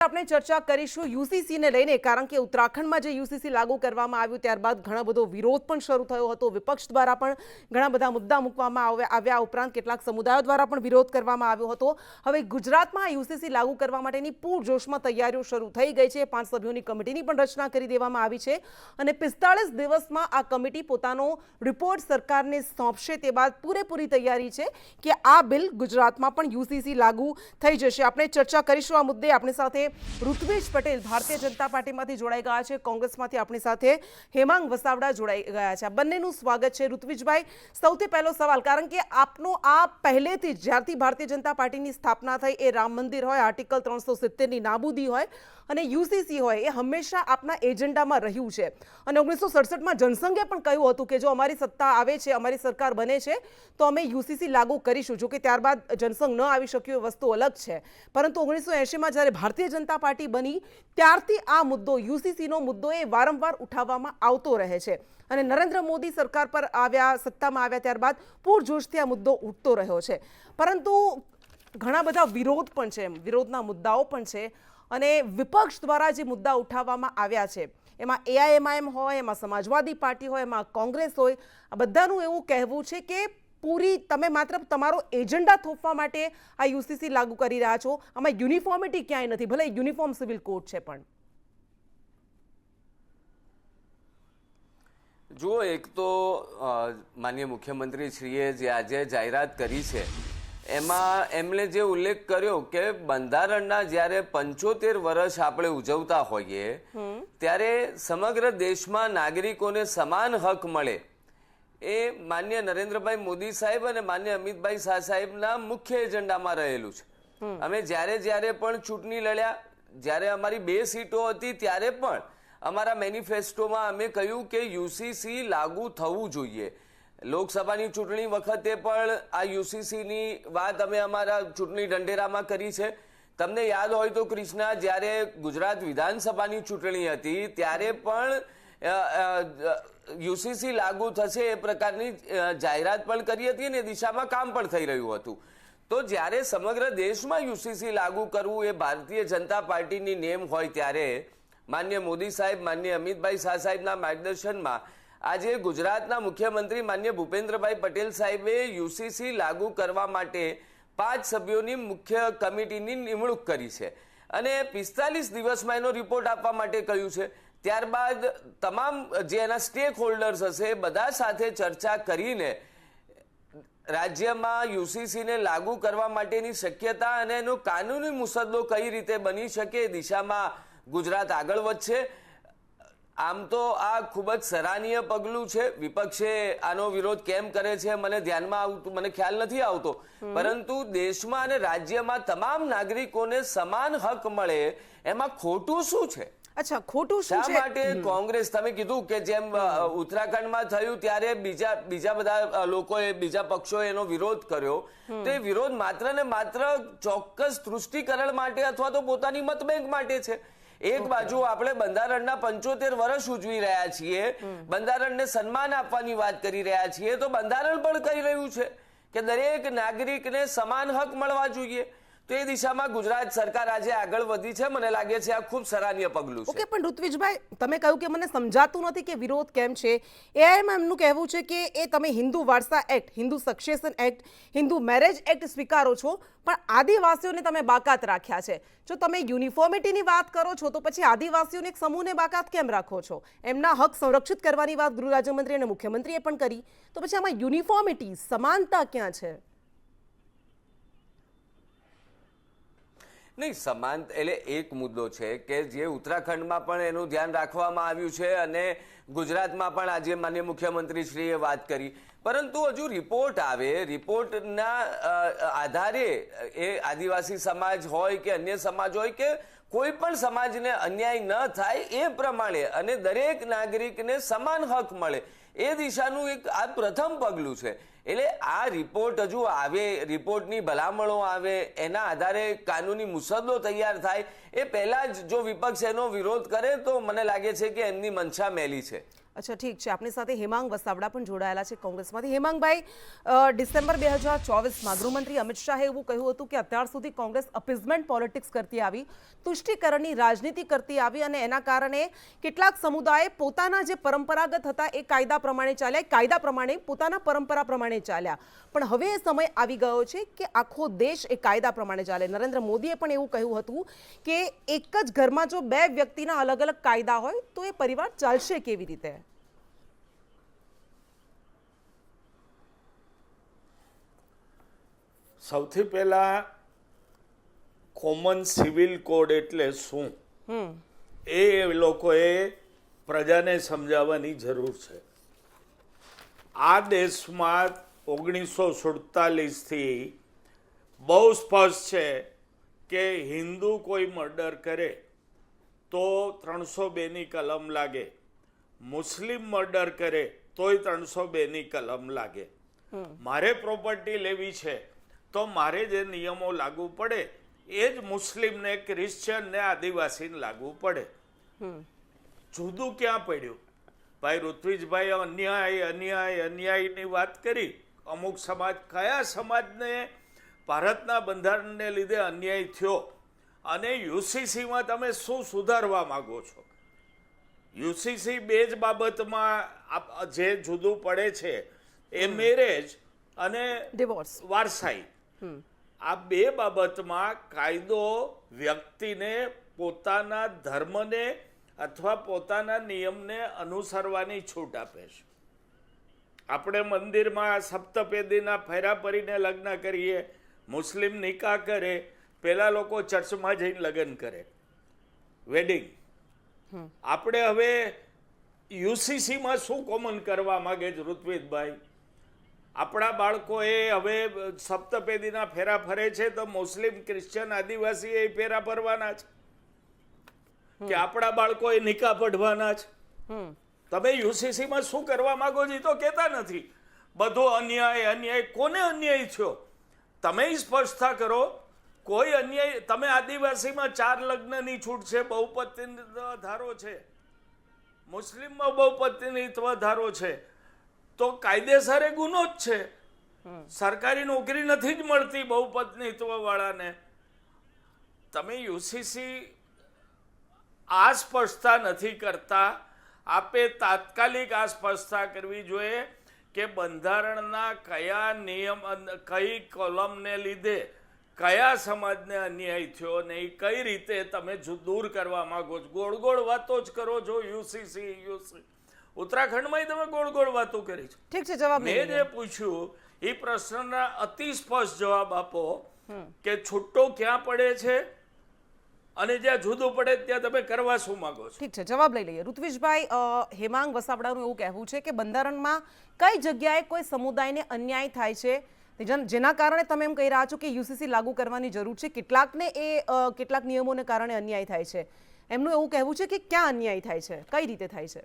આપણે ચર્ચા કરીશું યુસીસી ને લઈને, કારણ કે ઉત્તરાખંડમાં જે યુસીસી લાગુ કરવામાં આવ્યું ત્યારબાદ ઘણા બધો વિરોધ પણ શરૂ થયો હતો. વિપક્ષ દ્વારા પણ ઘણા બધા મુદ્દા મૂકવામાં આવ્યા, ઉપરાંત કેટલાક સમુદાયો દ્વારા પણ વિરોધ કરવામાં આવ્યો હતો. હવે ગુજરાતમાં યુસીસી લાગુ કરવા માટેની પૂરજોશમાં તૈયારીઓ શરૂ થઈ ગઈ છે. 5 સભ્યોની કમિટીની પણ રચના કરી દેવામાં આવી છે અને 45 દિવસમાં આ કમિટી પોતાનો રિપોર્ટ સરકારને સોંપશે. તે બાદ પૂરેપૂરી તૈયારી છે કે આ બિલ ગુજરાતમાં પણ યુસીસી લાગુ થઈ જશે. આપણે ચર્ચા કરીશું આ મુદ્દે. આપણી સાથે ઋત્વિજ પટેલ ભારતીય જનતા પાર્ટીમાંથી જોડાઈ ગયા છે, કોંગ્રેસમાંથી આપણી સાથે હેમાંગ વસાવડા જોડાઈ ગયા છે. આ બંનેનું સ્વાગત છે. ઋત્વિજભાઈ, સૌથી પહેલો સવાલ, કારણ કે આપનો આ પહેલેથી જ્યારથી ભારતીય જનતા પાર્ટીની સ્થાપના થઈ, એ રામ મંદિર હોય, આર્ટિકલ 370ની નાબૂદી હોય અને યુસીસી હોય, એ હંમેશા આપના એજન્ડામાં રહ્યું છે. અને 1967માં જનસંઘે પણ કહ્યું હતું કે જો અમારી સત્તા આવે છે, અમારી સરકાર બને છે, તો અમે યુસીસી લાગુ કરીશું. જો કે ત્યારબાદ જનસંઘ ન આવી શક્યું, એ વસ્તુ અલગ છે. પરંતુ 1980માં જ્યારે ભારતીય જનતા પાર્ટી બની ત્યારથી આ મુદ્દો, યુસીસીનો મુદ્દો, એ વારંવાર ઉઠાવવામાં આવતો રહે છે. અને નરેન્દ્ર મોદી સરકાર પર આવ્યા, સત્તામાં આવ્યા ત્યારબાદ પૂરજોશથી આ મુદ્દો ઉઠતો રહ્યો છે. પરંતુ ઘણા બધા વિરોધ પણ છે, વિરોધના મુદ્દાઓ પણ છે. અને વિપક્ષ દ્વારા જે મુદ્દા ઉઠાવવામાં આવ્યા છે, એમાં એઆઈએમઆઈએમ હોય, એમાં સમાજવાદી પાર્ટી હોય, એમાં કોંગ્રેસ હોય, આ બધાનું એવું કહેવું છે કે તમે માત્ર તમારો એજન્ડા થોપવા માટે આ યુસીસી લાગુ કરી રહ્યા છો. આમાં યુનિફોર્મિટી ક્યાંય નથી, ભલે યુનિફોર્મ સિવિલ કોડ છે. પણ જુઓ, એક તો માનનીય મુખ્યમંત્રી શ્રીએ જે આજે જાહેરાત કરી છે એમાં એમણે જે ઉલ્લેખ કર્યો કે બંધારણના જ્યારે 75 વર્ષ આપણે ઉજવતા હોઈએ ત્યારે સમગ્ર દેશમાં નાગરિકોને સમાન હક મળે, એ માન્ય નરેન્દ્રભાઈ મોદી સાહેબ અને માન્ય અમિતભાઈ શાહ સાહેબના મુખ્ય એજન્ડામાં રહેલું છે. અમે જ્યારે પણ ચૂંટણી લડ્યા, જ્યારે અમારી 2 સીટો હતી, ત્યારે પણ અમારા મેનિફેસ્ટોમાં અમે કહ્યું કે યુસીસી લાગુ થવું જોઈએ. લોકસભાની ચૂંટણી વખતે પણ આ યુસીસીની વાત અમે અમારા ચૂંટણી ઢંઢેરામાં કરી છે. તમને યાદ હોય તો કૃષ્ણા, જ્યારે ગુજરાત વિધાનસભાની ચૂંટણી હતી ત્યારે પણ યુસીસી લાગુ થશે એ પ્રકારની જાહેરાત પણ કરી હતી અને દિશામાં કામ પણ થઈ રહ્યું હતું. તો જ્યારે સમગ્ર દેશમાં યુસીસી લાગુ કરવું એ ભારતીય જનતા પાર્ટીની નેમ હોય, ત્યારે માન્ય મોદી સાહેબ, માન્ય અમિતભાઈ શાહ સાહેબના માર્ગદર્શનમાં આજે ગુજરાતના મુખ્યમંત્રી માન્ય ભૂપેન્દ્રભાઈ પટેલ સાહેબે યુસીસી લાગુ કરવા માટે 5 સભ્યોની મુખ્ય કમિટીની નિમણૂક કરી છે અને 45 દિવસમાં એનો રિપોર્ટ આપવા માટે કહ્યું છે. ત્યારબાદ તમામ જે એના સ્ટેક હોલ્ડર્સ હશે બધા સાથે ચર્ચા કરીને રાજ્યમાં યુસીસીને લાગુ કરવા માટેની શક્યતા અને એનો કાનૂની મુસદ્દો કઈ રીતે બની શકે એ દિશામાં ગુજરાત આગળ વધશે. આમ તો આ ખૂબ જ સરાહનીય પગલું છે. વિપક્ષે આનો વિરોધ કેમ કરે છે મને ધ્યાનમાં આવતું, મને ખ્યાલ નથી આવતો, પરંતુ દેશમાં અને રાજ્યમાં તમામ નાગરિકોને સમાન હક મળે એમાં ખોટું શું છે? અચ્છા, ખોટું શું છે? શા માટે કોંગ્રેસ, તમે કીધું કે જેમ ઉત્તરાખંડમાં થયું ત્યારે બીજા બધા લોકોએ, બીજા પક્ષોએ એનો વિરોધ કર્યો, તો એ વિરોધ માત્ર ને માત્ર ચોક્કસ તૃષ્ટિકરણ માટે અથવા તો પોતાની મતબેંક માટે છે. એક બાજુ આપણે બંધારણના 75 વર્ષ ઉજવી રહ્યા છીએ, બંધારણને સન્માન આપવાની વાત કરી રહ્યા છીએ, તો બંધારણ પણ કહી રહ્યું છે કે દરેક નાગરિકને સમાન હક મળવા જોઈએ. તો એ દિશામાં ગુજરાત સરકાર આજે આગળ વધી છે. મને લાગે છે આ ખૂબ સરાહનીય પગલું છે. ઓકે, પણ ઋત્વિજભાઈ, તમે કહ્યું કે મને સમજાતું નથી કે વિરોધ કેમ છે. એઆઈએમઆઈએમ નું કહેવું છે કે એ તમે હિન્દુ વારસા act, Hindu succession act, Hindu marriage act સ્વીકારો છો, પણ આદિવાસીઓને તમે બાકાત રાખ્યા છે. જો તમે યુનિફોર્મિટીની વાત કરો છો તો પછી આદિવાસીઓને એક સમૂહને બાકાત કેમ રાખો છો? એમના હક સંરક્ષિત કરવાની વાત ગૃહ રાજ્યમંત્રી અને મુખ્યમંત્રીએ પણ કરી, તો પછી આમાં યુનિફોર્મિટી, સમાનતા ક્યાં છે? નહીં, સમાન એટલે એક મુદ્દો છે કે જે ઉત્તરાખંડમાં પણ એનું ધ્યાન રાખવામાં આવ્યું છે અને ગુજરાતમાં પણ આજે માનનીય મુખ્યમંત્રી શ્રીએ વાત કરી, પરંતુ હજુ રિપોર્ટ આવે, રિપોર્ટના આધારે એ આદિવાસી સમાજ હોય કે અન્ય સમાજ હોય કે કોઈ પણ સમાજને અન્યાય ન થાય એ પ્રમાણે અને દરેક નાગરિકને સમાન હક મળે એ દિશાનું એક આ પ્રથમ પગલું છે. એટલે આ રિપોર્ટ હજુ આવે, રિપોર્ટની ભલામણો આવે, એના આધારે કાનૂની મુસદ્દો તૈયાર થાય એ પહેલા જ જો વિપક્ષ એનો વિરોધ કરે તો મને લાગે છે કે એમની મંશા મેલી છે. અચ્છા, ઠીક છે. આપણી સાથે હેમાંગ વસાવડા પણ જોડાયેલા છે કોંગ્રેસમાંથી. હેમાંગભાઈ, ડિસેમ્બર 2024માં ગૃહમંત્રી અમિત શાહે એવું કહ્યું હતું કે અત્યાર સુધી કોંગ્રેસ અપીઝમેન્ટ પોલિટિક્સ કરતી આવી, તુષ્ટિકરણની રાજનીતિ કરતી આવી અને એના કારણે કેટલાક સમુદાયે પોતાના જે પરંપરાગત હતા એ કાયદા પ્રમાણે ચાલ્યા, કાયદા પ્રમાણે પોતાના પરંપરા પ્રમાણે ચાલ્યા. પણ હવે એ સમય આવી ગયો છે કે આખો દેશ એ કાયદા પ્રમાણે ચાલે. નરેન્દ્ર મોદીએ પણ એવું કહ્યું હતું કે એક જ ઘરમાં જો બે વ્યક્તિના અલગ અલગ કાયદા હોય તો એ પરિવાર ચાલશે કેવી રીતે? સૌથી પહેલા કોમન સિવિલ કોડ એટલે શું એ લોકોએ પ્રજાને સમજાવવાની જરૂર છે. આ દેશમાં 1947થી બહુ સ્પષ્ટ છે કે હિન્દુ કોઈ મર્ડર કરે તો 302ની કલમ લાગે, મુસ્લિમ મર્ડર કરે તોય 302ની કલમ લાગે. મારે પ્રોપર્ટી લેવી છે તો મારે જે નિયમો લાગુ પડે એ જ મુસ્લિમને, ક્રિશ્ચિયનને, આદિવાસીને લાગુ પડે. જુદું ક્યાં પડ્યું? ભાઈ ઋત્વિજભાઈ અન્યાયની વાત કરી. અમુક સમાજ, કયા સમાજને ભારતના બંધારણને લીધે અન્યાય થયો અને યુસીસીમાં તમે શું સુધારવા માંગો છો? યુસીસી બે જ બાબતમાં જે જુદું પડે છે એ મેરેજ અને ડિવોર્સ, વારસાઈ. આ બે બાબતમાં કાયદો વ્યક્તિને પોતાના ધર્મને અથવા પોતાના નિયમને અનુસરવાની છૂટ આપે છે. આપણે મંદિરમાં સપ્તપેદીના ફેરા પરીને લગ્ન કરીએ, મુસ્લિમ નિકાહ કરે, પેલા લોકો ચર્ચમાં જઈને લગ્ન કરે, વેડિંગ. આપણે હવે યુસીસીમાં શું કોમન કરવા માંગે છે ઋત્વિજભાઈ? આપણા બાળકોએ હવે સપ્તપેદીના ફેરા ફરે છે તો મુસ્લિમ, ક્રિશ્ચિયન, આદિવાસી એ ફેરા ફરવાના છે કે આપણા બાળકોએ નિકાહ પઢવાના છે? તમે યુસીસીમાં શું કરવા માંગો છો તો કહેતા નથી. બધો અન્યાય. કોને અન્યાય થયો? તમે સ્પષ્ટતા કરો. કોઈ અન્યાય. તમે આદિવાસીમાં 4 લગ્નની છૂટ છે, બહુપતિત્વ ધારો છે, મુસ્લિમમાં બહુપતિત્વ ધારો છે, તો કાયદેસર એ ગુનો જ છે. સરકારી નોકરી નથી જ મળતી બહુપત્નીત્વ વાળાને. તમે યુસીસી આ સ્પષ્ટતા નથી કરતા. આપે તાત્કાલિક આ સ્પષ્ટતા કરવી જોઈએ કે બંધારણના કયા નિયમ, કઈ કોલમને લીધે કયા સમાજને અન્યાય થયો ને એ કઈ રીતે તમે દૂર કરવા માંગો છો. ગોળ ગોળ વાતો જ કરો છો. યુસીસી ઉત્તરાખંડમાં તમે ગોળ ગોળ વાતો કરી છે. ઠીક છે, જવાબ મેં જે પૂછ્યું એ પ્રશ્નના અતિ સ્પષ્ટ જવાબ આપો કે છૂટો ક્યાં પડે છે અને જ્યાં જુદું પડે ત્યાં તમે કરવા શું માંગો છો? ઠીક છે, જવાબ લઈ લઈએ. ઋત્વિજભાઈ, હેમાંગ વસાવડાનું એવું કહેવું છે કે બંધારણમાં કઈ જગ્યાએ કોઈ સમુદાયને અન્યાય થાય છે જેના કારણે તમે એમ કહી રહ્યા છો કે યુસીસી લાગુ કરવાની જરૂર છે. કેટલાકને કેટલાક નિયમોને કારણે અન્યાય થાય છે. એમનું એવું કહેવું છે કે ક્યાં અન્યાય થાય છે, કઈ રીતે થાય છે?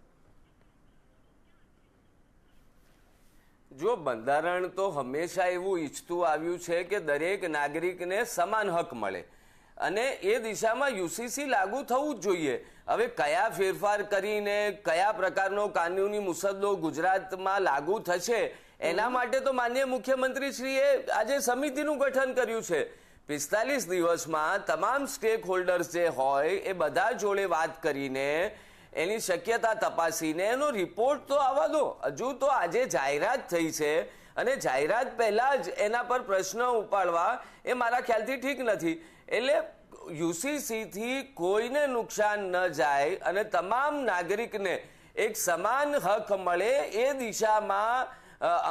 જો બંધારણ તો હંમેશા એવું ઈચ્છતું આવ્યું છે કે દરેક નાગરિકને સમાન હક મળે અને એ દિશામાં યુસીસી લાગુ થવું જ જોઈએ. હવે કયા ફેરફાર કરીને કયા પ્રકારનો કાનૂની મુસદ્દો ગુજરાતમાં લાગુ થશે એના માટે તો માનનીય મુખ્યમંત્રીશ્રીએ આજે સમિતિનું ગઠન કર્યું છે. 45 દિવસમાં તમામ સ્ટેક હોલ્ડર્સ જે હોય એ બધા જોડે વાત કરીને એની શક્યતા તપાસીને એનો રિપોર્ટ તો આવવા દો. હજુ તો આજે જાહેરાત થઈ છે અને જાહેરાત પહેલા જ એના પર પ્રશ્ન ઉપાડવા એ મારા ખ્યાલથી ઠીક નથી. એટલે યુસીસીથી કોઈને નુકસાન ન જાય અને તમામ નાગરિકને એક સમાન હક મળે એ દિશામાં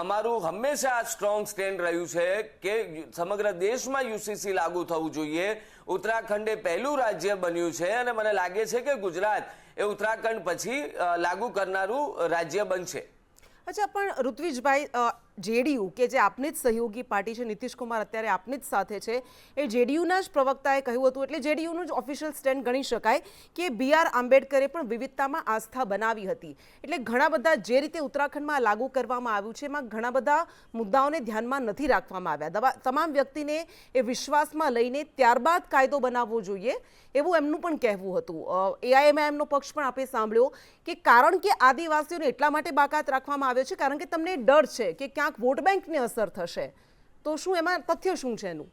અમારું હંમેશા સ્ટ્રોંગ સ્ટેન્ડ રહ્યું છે કે સમગ્ર દેશમાં યુસીસી લાગુ થવું જોઈએ. ઉત્તરાખંડ એ પહેલું રાજ્ય બન્યું છે અને મને લાગે છે કે ગુજરાત એ ઉત્તરાખંડ પછી લાગુ કરનારું રાજ્ય બનશે. અચ્છા, પણ ઋત્વિજભાઈ, જેડીયુ કે જે આપની જ સહયોગી પાર્ટી છે, નીતિશ કુમાર અત્યારે આપની જ સાથે છે, એ જેડીયુના જ પ્રવક્તાએ કહ્યું હતું, એટલે જેડીયુનું જ ઓફિશિયલ સ્ટેન્ડ ગણી શકાય કે BR આંબેડકરે પણ વિવિધતામાં આસ્થા બનાવી હતી. એટલે ઘણા બધા જે રીતે ઉત્તરાખંડમાં લાગુ કરવામાં આવ્યું છે એમાં ઘણા બધા મુદ્દાઓને ધ્યાનમાં નથી રાખવામાં આવ્યા. તમામ વ્યક્તિને એ વિશ્વાસમાં લઈને ત્યારબાદ કાયદો બનાવવો જોઈએ એવું એમનું પણ કહેવું હતું. AIMIMનો પક્ષ પણ આપણે સાંભળ્યો કે કારણ કે આદિવાસીઓને એટલા માટે બાકાત રાખવામાં આવ્યો છે કારણ કે તમને ડર છે કે ક્યાંક વોટ બેંકની અસર થશે. તો શું એમાં તથ્ય શું છે એનું?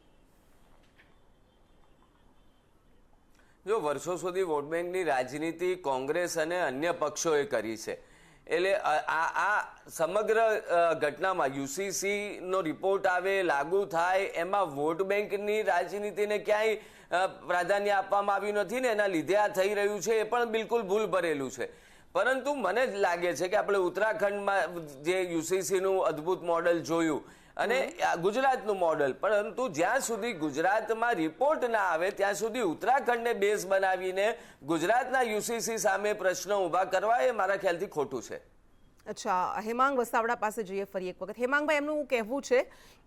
જો વર્ષો સુધી વોટ બેંકની રાજનીતિ કોંગ્રેસ અને અન્ય પક્ષોએ કરી છે, એટલે આ સમગ્ર ઘટનામાં UCC નો રિપોર્ટ આવે, લાગુ થાય, એમાં વોટ બેંકની રાજનીતિને ક્યાંય પ્રાધાન્ય આપવામાં આવ્યું નથી ને એના લીધે આ થઈ રહ્યું છે એ પણ બિલકુલ ભૂલ ભરેલું છે. પરંતુ મને જ લાગે છે કે આપણે ઉત્તરાખંડમાં જે UCCનું અદ્ભુત મોડલ જોયું અને ગુજરાતનું મોડલ, પરંતુ જ્યાં સુધી ગુજરાતમાં રિપોર્ટ ના આવે ત્યાં સુધી ઉત્તરાખંડને બેઝ બનાવીને ગુજરાતના UCC સામે પ્રશ્ન ઊભા કરવા એ મારા ખ્યાલથી ખોટું છે. અચ્છા, હેમાંગ વસાવડા પાસે જઈએ ફરી એક વખત. હેમાંગભાઈ, એમનું કહેવું છે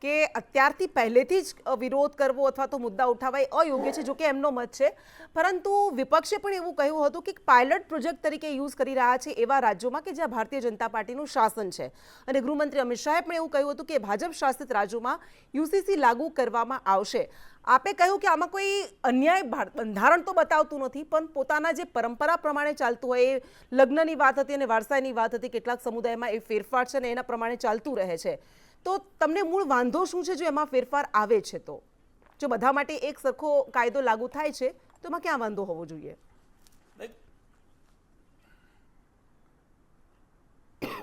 કે અત્યારથી પહેલેથી જ વિરોધ કરવો અથવા તો મુદ્દા ઉઠાવવા એ અયોગ્ય છે, જો કે એમનો મત છે. પરંતુ વિપક્ષે પણ એવું કહ્યું હતું કે પાયલટ પ્રોજેક્ટ તરીકે યુઝ કરી રહ્યા છે એવા રાજ્યોમાં કે જ્યાં ભારતીય જનતા પાર્ટીનું શાસન છે. અને ગૃહમંત્રી અમિત શાહે પણ એવું કહ્યું હતું કે ભાજપ શાસિત રાજ્યોમાં UCC લાગુ કરવામાં આવશે. આપે કહ્યું કે આમાં કોઈ અન્યાય બંધારણ તો બતાવતું નથી, પણ પોતાના જે પરંપરા પ્રમાણે ચાલતું હોય, એ લગ્નની વાત હતી અને વારસાઈની વાત હતી, કેટલાક સમુદાયમાં એ ફેરફાર છે ને એના પ્રમાણે ચાલતું રહે છે. તો તમને મૂળ વાંધો શું છે જો એમાં ફેરફાર આવે છે? તો જો બધા માટે એક સરખો કાયદો લાગુ થાય છે તો એમાં ક્યાં વાંધો હોવો જોઈએ?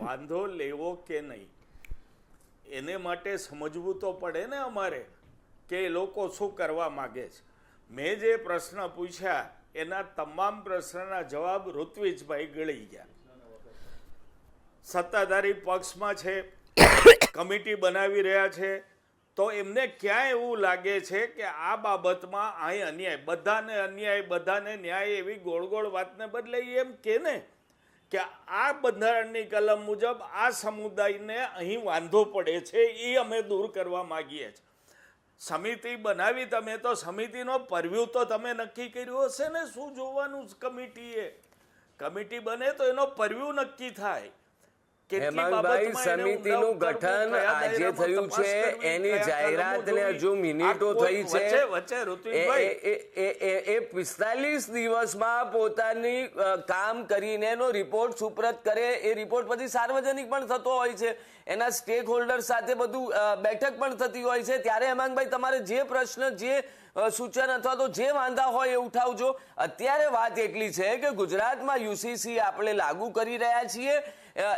વાંધો લેવો કે નહીં એને માટે સમજવું તો પડે ને અમારે કે એ લોકો શું કરવા માગે છે. મેં જે પ્રશ્ન પૂછ્યા એના તમામ પ્રશ્નના જવાબ ઋત્વિજભાઈ ગળી ગયા. સત્તાધારી પક્ષમાં છે, કમિટી બનાવી રહ્યા છે, તો એમને ક્યાં એવું લાગે છે કે આ બાબતમાં અહીં અન્યાય, બધાને અન્યાય, બધાને ન્યાય, એવી ગોળ ગોળ વાતને બદલે એમ કે ને કે આ બંધારણની કલમ મુજબ આ સમુદાયને અહીં વાંધો પડે છે એ અમે દૂર કરવા માગીએ છીએ. સમિતિ બનાવી તમે, તો સમિતિનો પરવ્યુ તો તમે નક્કી કર્યું હશે ને શું જોવાનું કમિટીએ? કમિટી બને તો એનો પરવ્યુ નક્કી થાય. હેમાંગભાઈ, સમિતિનું ગઠન આજે થયું છે, એની જાહેરાતને હજુ મિનિટો થઈ છે. એ 45 દિવસમાં પોતાની કામ કરીને એનો રિપોર્ટ સુપ્રત કરે. એ રિપોર્ટ પછી સાર્વજનિક પણ થતો હોય છે, એના સ્ટેક હોલ્ડર સાથે બધું બેઠક પણ થતી હોય છે. ત્યારે હેમાંગભાઈ, તમારે જે પ્રશ્ન, જે સૂચન અથવા તો જે વાંધા હોય એ ઉઠાવજો. અત્યારે વાત એટલી છે કે ગુજરાતમાં UCC આપણે લાગુ કરી રહ્યા છીએ,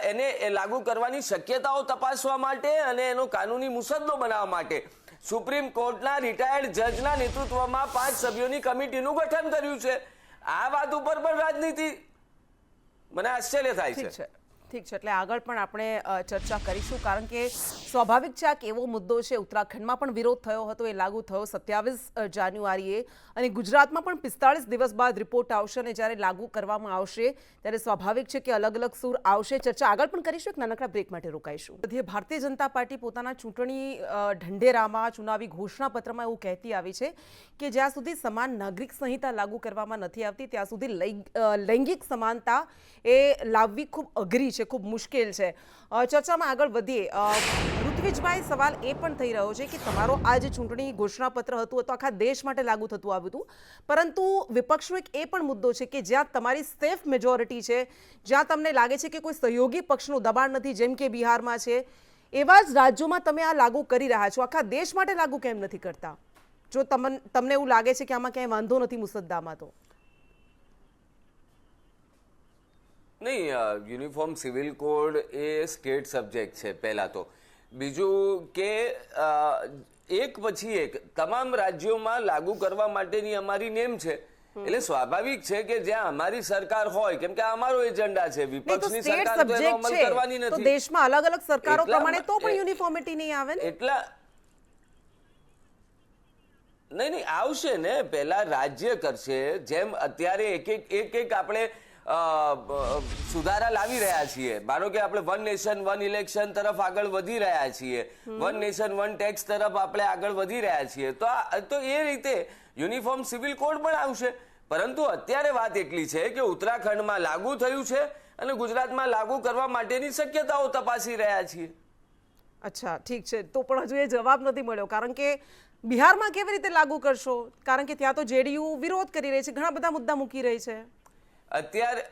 એને લાગુ કરવાની શક્યતાઓ તપાસવા માટે અને એનો કાનૂની મુસદ્દો બનાવવા માટે સુપ્રીમ કોર્ટના રિટાયર્ડ જજના નેતૃત્વમાં 5 સભ્યોની કમિટીનું ગઠન કર્યું છે. આ વાત ઉપર પણ રાજનીતિ, મને આશ્ચર્ય થાય છે. ઠીક છે, એટલે આગળ પણ આપણે ચર્ચા કરીશું, કારણ કે સ્વાભાવિક છે આ એવો મુદ્દો છે. ઉત્તરાખંડમાં પણ વિરોધ થયો હતો, એ લાગુ થયો 27 જાન્યુઆરીએ, અને ગુજરાતમાં પણ 45 દિવસ બાદ રિપોર્ટ આવશે અને જ્યારે લાગુ કરવામાં આવશે ત્યારે સ્વાભાવિક છે કે અલગ અલગ સૂર આવશે. ચર્ચા આગળ પણ કરીશું, એક નાનકડા બ્રેક માટે રોકાઈશું. ભારતીય જનતા પાર્ટી પોતાના ચૂંટણી ઢંઢેરામાં, ચુનાવી ઘોષણાપત્રમાં એવું કહેતી આવી છે કે જ્યાં સુધી સમાન નાગરિક સંહિતા લાગુ કરવામાં નથી આવતી ત્યાં સુધી લૈંગિક સમાનતા એ લાવવી ખૂબ અઘરી છે, ખૂબ મુશ્કેલ છે. ચર્ચામાં આગળ વધીએ. ઋત્વિજભાઈ, સવાલ એ પણ થઈ રહ્યો છે કે તમારો આ જે ચૂંટણી ઘોષણાપત્ર હતું તો આખા દેશ માટે લાગુ થતું આવ્યું હતું, પરંતુ વિપક્ષનો એક એ પણ મુદ્દો છે કે જ્યાં તમારી સેફ મેજોરિટી છે, જ્યાં તમને લાગે છે કે કોઈ સહયોગી પક્ષનું દબાણ નથી, જેમ કે બિહારમાં છે, એવા જ રાજ્યોમાં તમે આ લાગુ કરી રહ્યા છો. આખા દેશ માટે લાગુ કેમ નથી કરતા જો તમને એવું લાગે છે કે આમાં ક્યાંય વાંધો નથી મુસદ્દામાં? તો નહીં, યુનિફોર્મ સિવિલ કોડ એ સ્ટેટ સબ્જેક્ટ છે પહેલા તો. બીજું કે એક પછી એક તમામ રાજ્યોમાં લાગુ કરવા માટેની અમારી નેમ છે, એટલે સ્વાભાવિક છે કે જ્યાં અમારી સરકાર હોય, કેમ કે અમારો એજન્ડા છે, વિપક્ષની સરકાર તો એનો અમલ કરવાની નથી. તો દેશમાં અલગ અલગ સરકારો પ્રમાણે તો પણ યુનિફોર્મિટી નહીં આવે ને? એટલા નહીં આવશે ને, પહેલા રાજ્ય કરશે. જેમ અત્યારે એક એક આપણે સુધારા લાવી રહ્યા છીએ. માનો કે આપણે વન નેશન વન ઇલેક્શન તરફ આગળ વધી રહ્યા છીએ, વન નેશન વન ટેક્સ તરફ આપણે આગળ વધી રહ્યા છીએ, તો એ રીતે યુનિફોર્મ સિવિલ કોડ પણ આવશે. પરંતુ અત્યારે વાત એટલી છે કે ઉત્તરાખંડમાં લાગુ થયું છે અને ગુજરાતમાં લાગુ કરવા માટેની શક્યતાઓ તપાસી રહ્યા છીએ. અચ્છા, ઠીક છે. તો પણ હજુ એ જવાબ નથી મળ્યો, કારણ કે બિહારમાં કેવી રીતે લાગુ કરશો? કારણ કે ત્યાં તો જેડીયુ વિરોધ કરી રહી છે, ઘણા બધા મુદ્દા મૂકી રહી છે. અત્યારે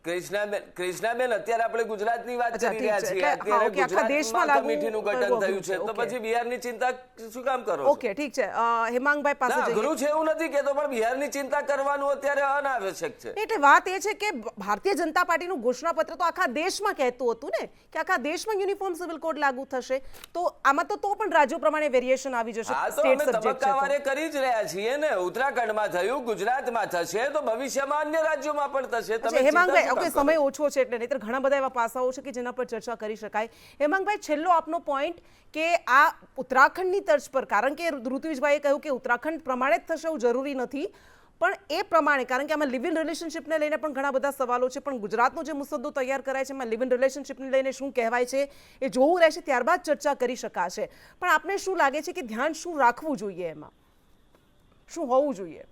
કૃષ્ણાબેન અત્યારે આપણે ગુજરાતની વાત અચ્છા, કરી ઠીક રહ્યા છે. છીએ. એટલે હા, ઓકે, આખા દેશમાં અત્યારે લાગુ કમિટીનું ગઠન કરવું થયું છે, છે. તો ઓકે. પછી બિહારની ચિંતા શું કામ કરો છો? ઓકે, ઠીક છે. હેમાંગભાઈ પાસે ના, જઈએ. અઘરું છે એવું નથી કહેતો, પણ બિહારની ચિંતા કરવાનું અત્યારે અનાવશ્યક છે. એટલે વાત એ છે કે ભારતીય જનતા પાર્ટીનું ઘોષણાપત્ર તો આખા દેશમાં કહેતું હતું ને કે આખા દેશમાં યુનિફોર્મ સિવિલ કોડ લાગુ થશે. તો આમાં તો પણ રાજ્યો પ્રમાણે વેરિએશન આવી જશે. આ તો અમે તબક્કાવારે કરી જ રહ્યા છીએ ને. ઉત્તરાખંડમાં થયું, ગુજરાતમાં થશે, તો ભવિષ્યમાં અન્ય રાજ્યોમાં પણ થશે. તમે હેમાંગભાઈ, ચિંતા ઓકે, શું સમય ઓછો છે એટલે નહીતર ઘણા બધા એવા પાસાઓ છે કે જેના પર ચર્ચા કરી શકાય. હેમાંગભાઈ, છેલ્લો આપનો પોઈન્ટ કે આ ઉત્તરાખંડની તર્જ પર, કારણ કે ઋત્વિજભાઈએ કહ્યું કે ઉત્તરાખંડ પ્રમાણે જ થશે એવું જરૂરી નથી, પણ એ પ્રમાણે, કારણ કે આમાં લિવ ઇન રિલેશનશિપને લઈને પણ ઘણા બધા સવાલો છે, પણ ગુજરાતનો જે મુસદ્દો તૈયાર કરાય છે એમાં લિવ ઇન રિલેશનશિપને લઈને શું કહેવાય છે એ જોવું રહેશે, ત્યારબાદ ચર્ચા કરી શકાશે. પણ આપને શું લાગે છે કે ધ્યાન શું રાખવું જોઈએ, એમાં શું હોવું જોઈએ?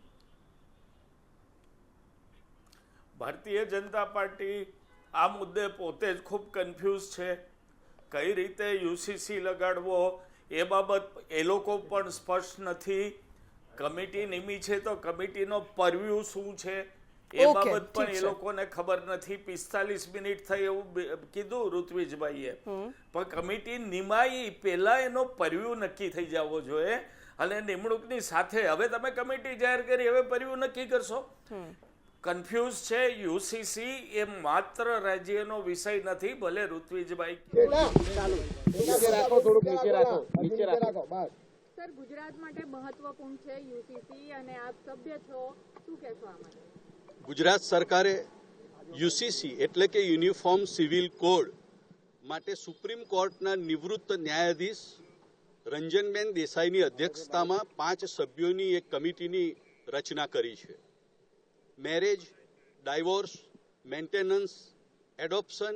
ભારતીય જનતા પાર્ટી આ મુદ્દે પોતે જ ખૂબ કન્ફ્યુઝ છે. કઈ રીતે યુસીસી લગાડવો એ બાબત એ લોકો પણ સ્પષ્ટ નથી. કમિટી નિમી છે તો કમિટીનો પરવ્યુ શું છે એ ઓકે, બાબત પણ ઠીક એ છે. લોકોને ખબર નથી. 45 મિનિટ થઈ એવું કીધું ઋત્વિજભાઈએ, પણ કમિટી નિમાઈ પહેલા એનો પરવ્યુ નક્કી થઈ જવો જોઈએ. અને નિમણૂકની સાથે હવે તમે કમિટી જાહેર કરી, હવે પરવ્યુ નક્કી કરશો. કન્ફ્યુઝ છે. યુસીસી એ માત્ર રાજ્યનો વિષય નથી. ભલે ઋત્વિજભાઈ સર, ગુજરાત માટે મહત્વપૂર્ણ છે યુસીસી અને આપ સભ્ય છો, શું કહેશો આ માટે? ગુજરાત સરકારે યુસીસી એટલે કે યુનિફોર્મ સિવિલ કોડ માટે સુપ્રીમ કોર્ટના નિવૃત્ત ન્યાયાધીશ રંજનબેન દેસાઈની અધ્યક્ષતામાં 5 સભ્યોની એક કમિટીની રચના કરી છે. મેરેજ, ડાયવોર્સ, મેન્ટેનન્સ, એડોપ્શન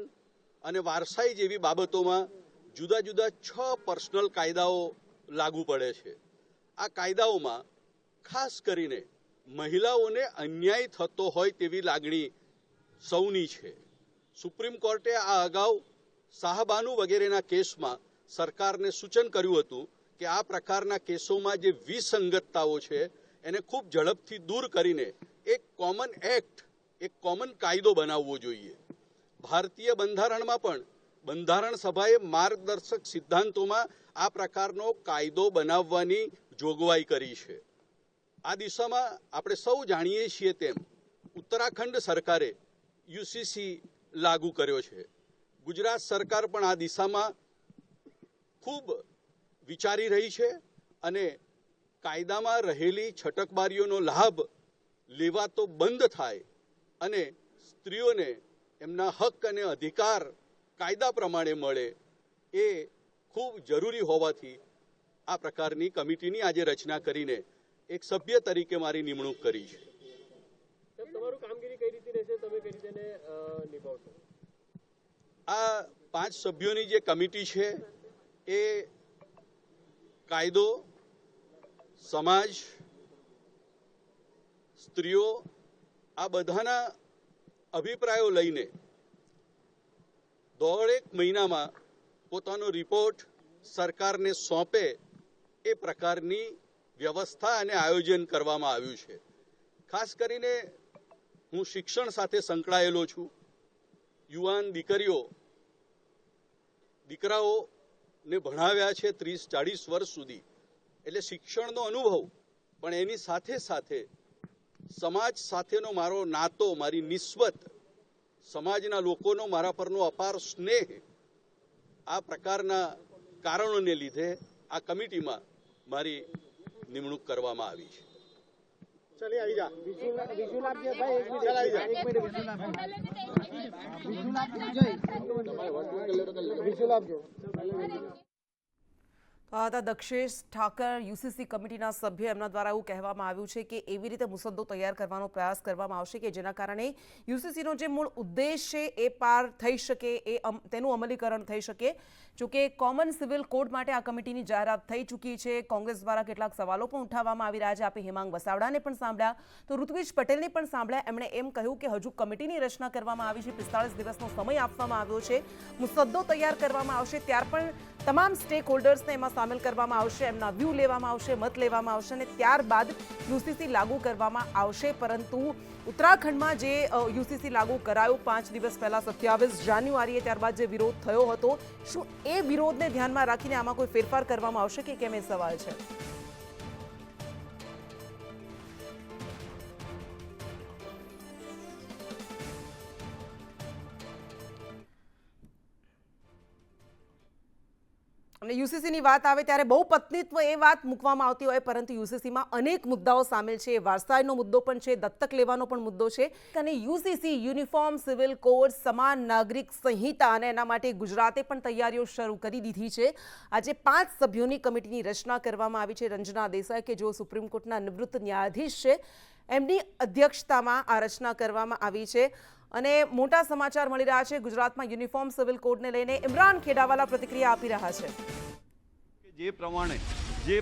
અને વારસાઈ જેવી બાબતોમાં જુદા જુદા 6 પર્સનલ કાયદાઓ લાગુ પડે છે. આ કાયદાઓમાં ખાસ કરીને મહિલાઓને અન્યાય થતો હોય તેવી લાગણી સૌની છે. સુપ્રીમ કોર્ટે આ અગાઉ શાહબાનુ વગેરેના કેસમાં સરકારને સૂચન કર્યું હતું કે આ પ્રકારના કેસોમાં જે વિસંગતતાઓ છે એને ખૂબ ઝડપથી દૂર કરીને એક કોમન એક્ટ, એક કોમન કાયદો બનાવવો જોઈએ. ભારતીય બંધારણમાં પણ બંધારણ સભાએ માર્ગદર્શક સિદ્ધાંતોમાં આ પ્રકારનો કાયદો બનાવવાની જોગવાઈ કરી છે. આ દિશામાં આપણે સૌ જાણીએ છીએ તેમ ઉત્તરાખંડ સરકારે યુસીસી લાગુ કર્યો છે. ગુજરાત સરકાર પણ આ દિશામાં ખૂબ વિચારી રહી છે અને કાયદામાં રહેલી છટકબારીઓનો લાભ લેવાતો બંધ થાય અને સ્ત્રીઓને એમના હક અને અધિકાર કાયદા પ્રમાણે મળે એ ખૂબ જરૂરી હોવાથી આ પ્રકારની કમિટીની આજે રચના કરીને એક સભ્ય તરીકે મારી નિમણૂક કરી છે. તમારું કામગીરી કઈ રીતે રહેશે, તમે કઈ રીતે નિભાવશો? આ 5 સભ્યોની જે કમિટી છે એ કાયદો, સમાજ, સ્ત્રીઓ આ બધાના અભિપ્રાયો લઈને 1.5 મહિનામાં પોતાનો રિપોર્ટ સરકારને સોંપે એ પ્રકારની વ્યવસ્થા અને આયોજન કરવામાં આવ્યું છે. ખાસ કરીને હું શિક્ષણ સાથે સંકળાયેલો છું. યુવાન દીકરાઓને ભણાવ્યા છે 30-40 વર્ષ સુધી, એટલે શિક્ષણનો અનુભવ, પણ એની સાથે સાથે સમાજ સાથેનો મારો નાતો, મારી નિસ્બત, સમાજના લોકોનો મારા પરનો અપાર સ્નેહ, આ પ્રકારના કારણોને લીધે આ કમિટીમાં મારી નિમણૂક કરવામાં આવી છે. ચાલી આવી જા. વિશુલાભ જે ભાઈ એક મિનિટ આવી જા. વિશુલાભ જો. હતા દક્ષેશ ઠાકર યુસીસી કમિટીના સભ્ય એમના દ્વારા એવું કહેવામાં આવ્યું છે કે એવી રીતે મુસદ્દો તૈયાર કરવાનો પ્રયાસ કરવામાં આવશે કે જેના કારણે યુસીસીનો જે મૂળ ઉદ્દેશ છે એ પાર થઈ શકે, તેનું અમલીકરણ થઈ શકે. જોકે કોમન સિવિલ કોડ માટે આ કમિટીની જાહેરાત થઈ ચૂકી છે. કોંગ્રેસ દ્વારા કેટલાક સવાલો પણ ઉઠાવવામાં આવી રહ્યા છે. આપણે હેમાંગ વસાવડાને પણ સાંભળ્યા, તો ઋત્વિજ પટેલને પણ સાંભળ્યા. એમણે એમ કહ્યું કે હજુ કમિટીની રચના કરવામાં આવી છે, 45 દિવસનો સમય આપવામાં આવ્યો છે, મુસદ્દો તૈયાર કરવામાં આવશે, ત્યાર પણ તમામ સ્ટેક હોલ્ડર્સને એમાં સામેલ કરવામાં આવશે, એમના વ્યૂ લેવામાં આવશે, મત લેવામાં આવશે અને ત્યારબાદ યુસીસી લાગુ કરવામાં આવશે. પરંતુ ઉત્તરાખંડમાં જે યુસીસી લાગુ કરાયું 5 દિવસ પહેલા 27 જાન્યુઆરીએ, ત્યારબાદ જે વિરોધ થયો હતો, શું એ વિરોધને ધ્યાનમાં રાખીને આમાં કોઈ ફેરફાર કરવામાં આવશે કે કેમ, એ સવાલ છે. અને યુસીસીની વાત આવે ત્યારે બહુપત્નીત્વ એ વાત મૂકવામાં આવતી હોય, પરંતુ યુસીસીમાં અનેક મુદ્દાઓ સામેલ છે. વારસાઈનો મુદ્દો પણ છે, દત્તક લેવાનો પણ મુદ્દો છે. અને યુસીસી યુનિફોર્મ સિવિલ કોડ, સમાન નાગરિક સંહિતા, અને એના માટે ગુજરાતે પણ તૈયારીઓ શરૂ કરી દીધી છે. આજે 5 સભ્યોની કમિટીની રચના કરવામાં આવી છે. રંજના દેસાઈ કે જેઓ સુપ્રીમ કોર્ટના નિવૃત્ત ન્યાયાધીશ છે, એમની અધ્યક્ષતામાં આ રચના કરવામાં આવી છે. અને મોટા સમાચાર મળી રહ્યા છે ગુજરાતમાં યુનિફોર્મ સિવિલ કોડને લઈને. ઇમરાન ખેડાવાલા પ્રતિક્રિયા આપી રહ્યા છે. જે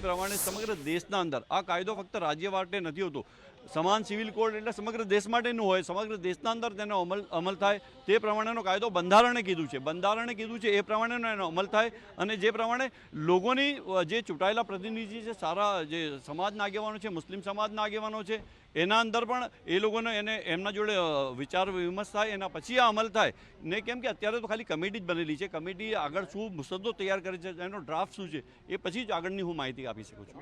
પ્રમાણે સમગ્ર દેશના અંદર આ કાયદો ફક્ત રાજ્ય માટે નથી હોતો. સમાન સિવિલ કોડ એટલે સમગ્ર દેશ માટેનું હોય, સમગ્ર દેશના અંદર તેનો અમલ થાય તે પ્રમાણેનો કાયદો બંધારણે કીધું છે, એ પ્રમાણેનો એનો અમલ થાય. અને જે પ્રમાણે લોકોની જે ચૂંટાયેલા પ્રતિનિધિ છે, સારા જે સમાજના આગેવાનો છે, મુસ્લિમ સમાજના આગેવાનો છે, એના અંદર પણ એ લોકોને એમના જોડે વિચાર વિમર્શ થાય, એના પછી આ અમલ થાય ને. કેમ કે અત્યારે તો ખાલી કમિટી જ બનેલી છે. કમિટી આગળ શું મુસદ્દો તૈયાર કરે છે, એનો ડ્રાફ્ટ શું છે, એ પછી જ આગળની હું માહિતી આપી શકું છું.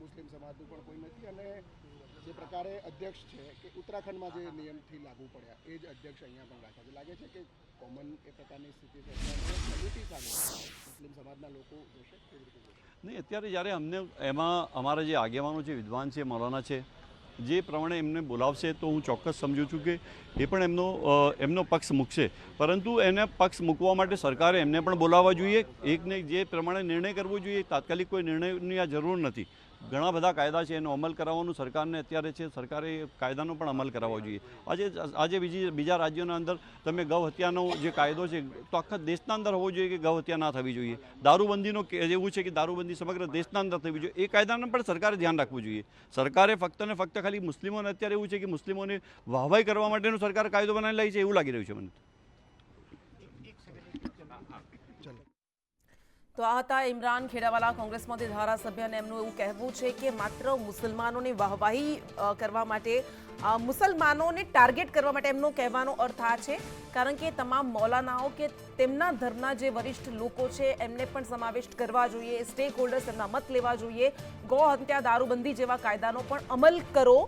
મુસ્લિમ સમાજનું પણ કોઈ નથી અને જે પ્રકારે અધ્યક્ષ છે કે ઉત્તરાખંડમાં જે નિયમથી લાગુ પડ્યા એ જ અધ્યક્ષ અહીંયા પણ રાખ્યા છે. લાગે છે કે કોમન એ પ્રકારની સ્થિતિ છે, કમિટી સામે મુસ્લિમ સમાજના લોકો જોશે, કેવી રીતે જોશે? નહીં, અત્યારે જ્યારે અમને એમાં અમારા જે આગેવાનો છે, વિદ્વાન છે, મૌલાના છે, જે પ્રમાણે એમને બોલાવશે તો હું ચોક્કસ સમજું છું કે એ પણ એમનો પક્ષ મૂકશે. પરંતુ એને પક્ષ મૂકવા માટે સરકારે એમને પણ બોલાવવા જોઈએ. એકને જે પ્રમાણે નિર્ણય કરવો જોઈએ, તાત્કાલિક કોઈ નિર્ણયની આ જરૂર નથી. ઘણા બધા કાયદા છે, એનો અમલ કરાવવાનું સરકારને અત્યારે છે. સરકારે કાયદાનો પણ અમલ કરાવવો જોઈએ. આજે બીજા રાજ્યોના અંદર તમે ગૌ હત્યાનો જે કાયદો છે તો આખા દેશના અંદર હોવો જોઈએ કે ગૌ હત્યા ના થવી જોઈએ. દારૂબંધીનો એવું છે કે દારૂબંધી સમગ્ર દેશના અંદર થવી જોઈએ. એ કાયદાને પણ સરકારે ધ્યાન રાખવું જોઈએ. સરકારે ફક્ત ને ફક્ત ખાલી મુસ્લિમોને અત્યારે એવું છે કે મુસ્લિમોને વાહવાઈ કરવા માટેનો સરકાર કાયદો બનાવી લાવી છે, એવું લાગી રહ્યું છે મને. તો આ હતા ઇમરાન ખેડાવાલા, કોંગ્રેસમાંથી ધારાસભ્ય, અને એમનું એવું કહેવું છે કે માત્ર મુસલમાનોની વાહવાહી કરવા માટે, મુસલમાનોને ટાર્ગેટ કરવા માટે એમનો કહેવાનો અર્થ આ છે. કારણ કે તમામ મૌલાનાઓ કે તેમના ધર્મના જે વરિષ્ઠ લોકો છે એમને પણ સમાવેશ કરવા જોઈએ, સ્ટેક હોલ્ડર્સ એમના મત લેવા જોઈએ, ગૌ હત્યા, દારૂબંધી જેવા કાયદાનો પણ અમલ કરો,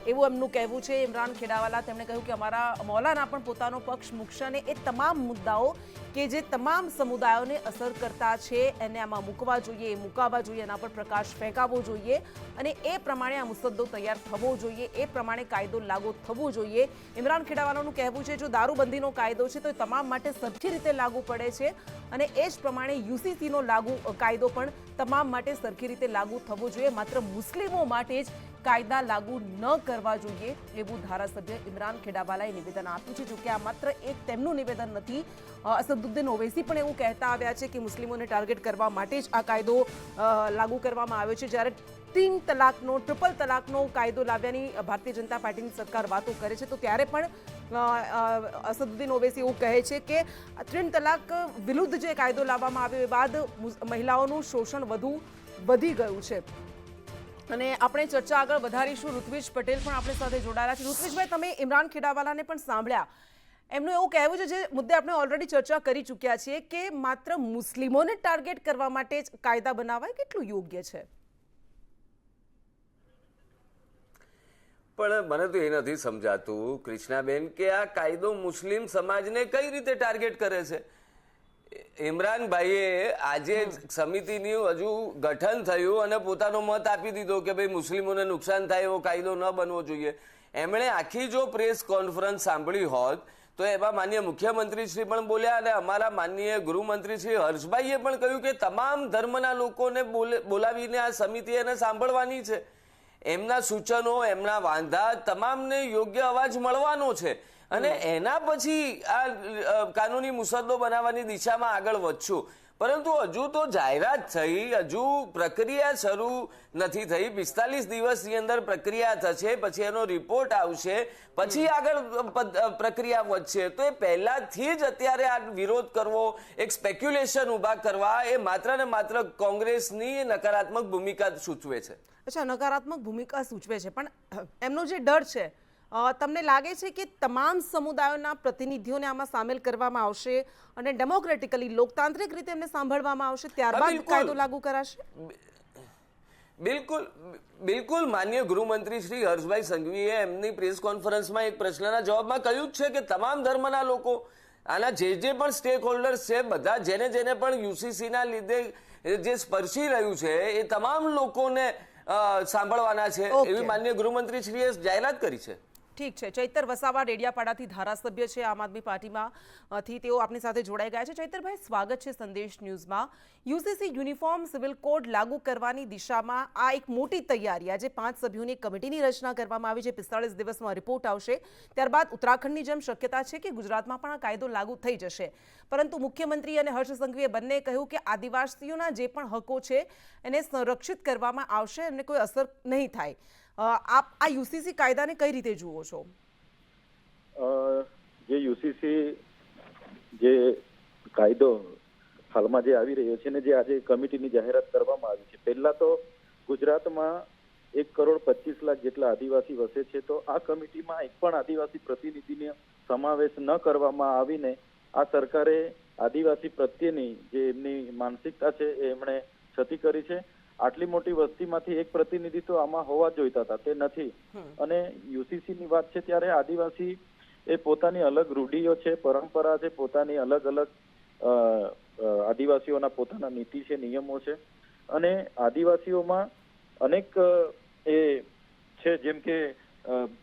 એવું એમનું કહેવું છે. ઇમરાન ખેડાવાલા, તેમણે કહ્યું કે અમારા મૌલાના પણ પોતાનો પક્ષ મૂકશે અને એ તમામ મુદ્દાઓ કે જે તમામ સમુદાયોને અસર કરતા છે એને આમાં મૂકવા જોઈએ, મુકાવવા જોઈએ, એના પર પ્રકાશ ફેંકાવવો જોઈએ અને એ પ્રમાણે આ મુસદ્દો તૈયાર થવો જોઈએ, એ પ્રમાણે કાયદો લાગુ થવો જોઈએ. ઇમરાન ખેડાવાલાનું કહેવું છે જો દારૂબંધીનો કાયદો છે તો એ તમામ માટે સરખી રીતે લાગુ પડે છે અને એ જ પ્રમાણે યુસીસીનો કાયદો પણ તમામ માટે સરખી રીતે લાગુ થવો જોઈએ. માત્ર મુસ્લિમો માટે જ કાયદા લાગુ ન કરવા જોઈએ, એવું ધારાસભ્ય ઇમરાન ખેડાવાલાએ નિવેદન આપ્યું છે. જોકે આ માત્ર એક તેમનું નિવેદન નથી. અસદુદ્દીન ઓવૈસી પણ એવું કહેતા આવ્યા છે કે મુસ્લિમોને ટાર્ગેટ કરવા માટે જ આ કાયદો લાગુ કરવામાં આવ્યો છે. જ્યારે 3 તલાકનો, ટ્રિપલ તલાકનો કાયદો લાવ્યાની ભારતીય જનતા પાર્ટીની સરકાર વાતો કરે છે, તો ત્યારે પણ અસદુદ્દીન ઓવૈસી એવું કહે છે કે 3 તલાક વિરુદ્ધ જે કાયદો લાવવામાં આવ્યો એ બાદ મહિલાઓનું શોષણ વધી ગયું છે. અને આપણે ચર્ચા આગળ વધારીશું. ઋત્વિજ પટેલ પણ આપણી સાથે જોડાયેલા છે. ઋત્વિજભાઈ, તમે ઇમરાન ખેડાવાલાને પણ સાંભળ્યા. એમનું એવું કહેવું છે, જે મુદ્દે આપણે ઓલરેડી ચર્ચા કરી ચૂક્યા છીએ, કે માત્ર મુસ્લિમોને ટાર્ગેટ કરવા માટે જ કાયદા બનાવાય, કેટલું યોગ્ય છે? પણ મને તો એ નથી સમજાતું કૃષ્ણાબેન કે આ કાયદો મુસ્લિમ સમાજને કઈ રીતે ટાર્ગેટ કરે છે. ઇમરાનભાઈએ આજે સમિતિનું હજુ ગઠન થયું અને પોતાનો મત આપી દીધો કે ભાઈ મુસ્લિમોને નુકસાન થાય એવો કાયદો ન બનવો જોઈએ. એમણે આખી જો પ્રેસ કોન્ફરન્સ સાંભળી હોત તો એમાં માનનીય મુખ્યમંત્રી શ્રી પણ બોલ્યા અને અમારા માનનીય ગૃહમંત્રી શ્રી હર્ષભાઈએ પણ કહ્યું કે તમામ ધર્મના લોકોને બોલાવીને આ સમિતિ એને સાંભળવાની છે, એમના સૂચનો, એમના વાંધા તમામને યોગ્ય અવાજ મળવાનો છે અને એના પછી આ કાનૂની મુસદ્દો બનાવવાની દિશામાં આગળ વધશું. પરંતુ હજુ તો જાહેરાત થઈ, હજુ પ્રક્રિયા શરૂ નથી થઈ. 45 દિવસની અંદર પ્રક્રિયા થશે, પછી એનો રિપોર્ટ આવશે, પછી આગળ પ્રક્રિયા વધશે. તો એ પહેલાથી જ અત્યારે આ વિરોધ કરવો, એક સ્પેક્યુલેશન ઊભા કરવા, એ માત્ર ને માત્ર કોંગ્રેસની નકારાત્મક ભૂમિકા સૂચવે છે. અચ્છા, નકારાત્મક ભૂમિકા સૂચવે છે, પણ એમનો જે ડર છે, તમને લાગે છે કે તમામ સમુદાયોના પ્રતિનિધિઓને આમાં સામેલ કરવામાં આવશે અને ડેમોક્રેટિકલી લોકતાંત્રિક રીતે એમને સાંભળવામાં આવશે, ત્યારબાદ કાયદો લાગુ કરાશે? બિલકુલ. માનનીય ગૃહમંત્રી શ્રી હર્ષભાઈ સંઘવીએ એમની પ્રેસ કોન્ફરન્સમાં એક પ્રશ્નના જવાબમાં કહ્યું જ છે કે તમામ ધર્મના લોકો, આના જે પણ સ્ટેક હોલ્ડર્સ છે, બધા જેને પણ યુસીસીના લીધે જે સ્પર્શી રહ્યું છે, એ તમામ લોકોને સાંભળવાના છે એવી માનનીય ગૃહમંત્રી શ્રીએ જાહેરાત કરી છે. ઠીક છે. ચૈતર વસાવા ડેડિયાપાડાથી ધારાસભ્ય છે આમ આદમી પાર્ટીમાંથી, તેઓ આપણી સાથે જોડાઈ ગયા છે. ચૈતરભાઈ, સ્વાગત છે સંદેશ ન્યૂઝમાં. યુસીસી યુનિફોર્મ સિવિલ કોડ લાગુ કરવાની દિશામાં આ એક મોટી તૈયારી, આજે 5 સભ્યોની કમિટીની રચના કરવામાં આવી છે. 45 દિવસમાં રિપોર્ટ આવશે, ત્યારબાદ ઉત્તરાખંડની જેમ શક્યતા છે કે ગુજરાતમાં પણ આ કાયદો લાગુ થઈ જશે. પરંતુ મુખ્યમંત્રી અને હર્ષ સંઘવીએ બંને કહ્યું કે આદિવાસીઓના જે પણ હકો છે એને સંરક્ષિત કરવામાં આવશે, એમને કોઈ અસર નહીં થાય. આપ આ યુસીસી કાયદાને કઈ રીતે જુઓ છો? જે યુસીસી જે કાયદો હાલમાં જે આવી રહ્યો છે ને જે આજે કમિટીની જાહેરાત કરવામાં આવી છે, પહેલા તો ગુજરાતમાં 1,25,00,000 જેટલા આદિવાસી વસે છે, તો આ કમિટીમાં એક પણ આદિવાસી પ્રતિનિધિને સમાવેશ ન કરવામાં આવીને આ સરકારે આદિવાસી પ્રત્યેની જે એમની માનસિકતા છે એ એમણે છતી કરી છે. આટલી મોટી વસ્તીમાંથી એક પ્રતિનિધિ તો આમાં હોવા જોઈતા હતા, તે નથી. અને યુસીસી ની વાત છે ત્યારે આદિવાસી એ પોતાની અલગ રૂઢિઓ છે, પરંપરા છે, પોતાની અલગ અલગ આદિવાસીઓના પોતાના નીતિ છે, નિયમો છે. અને આદિવાસીઓમાં અનેક એ છે, જેમ કે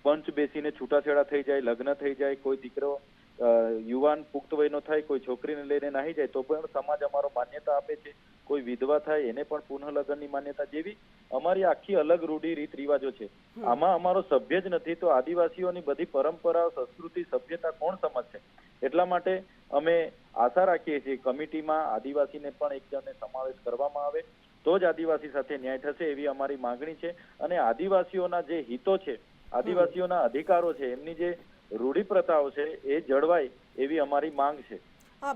પંચ બેસીને છૂટાછેડા થઈ જાય, લગ્ન થઈ જાય, કોઈ દીકરો યુવાન પુખ્ત વયનો થાય, કોઈ છોકરીને લઈને નાહી જાય તો પણ સમાજ અમારો માન્યતા આપે છે, કોઈ વિધવા થાય એને પણ પુનઃલગ્નની માન્યતા, જેવી અમારી આખી અલગ રૂઢી રીત રિવાજો છે. આમાં અમારો સભ્ય જ નથી તો આદિવાસીઓની બધી પરંપરા, સંસ્કૃતિ, સભ્યતા કોણ સમજશે? એટલા માટે અમે આશા રાખીએ છીએ કમિટીમાં આદિવાસીને પણ એક જણને સમાવેશ કરવામાં આવે તો જ આદિવાસી સાથે ન્યાય થશે, એવી અમારી માંગણી છે. અને આદિવાસીઓના જે હિતો છે, આદિવાસીઓના અધિકારો છે, એમની જે રૂઢિ પ્રથાઓ છે એ જળવાય એવી અમારી માંગ છે.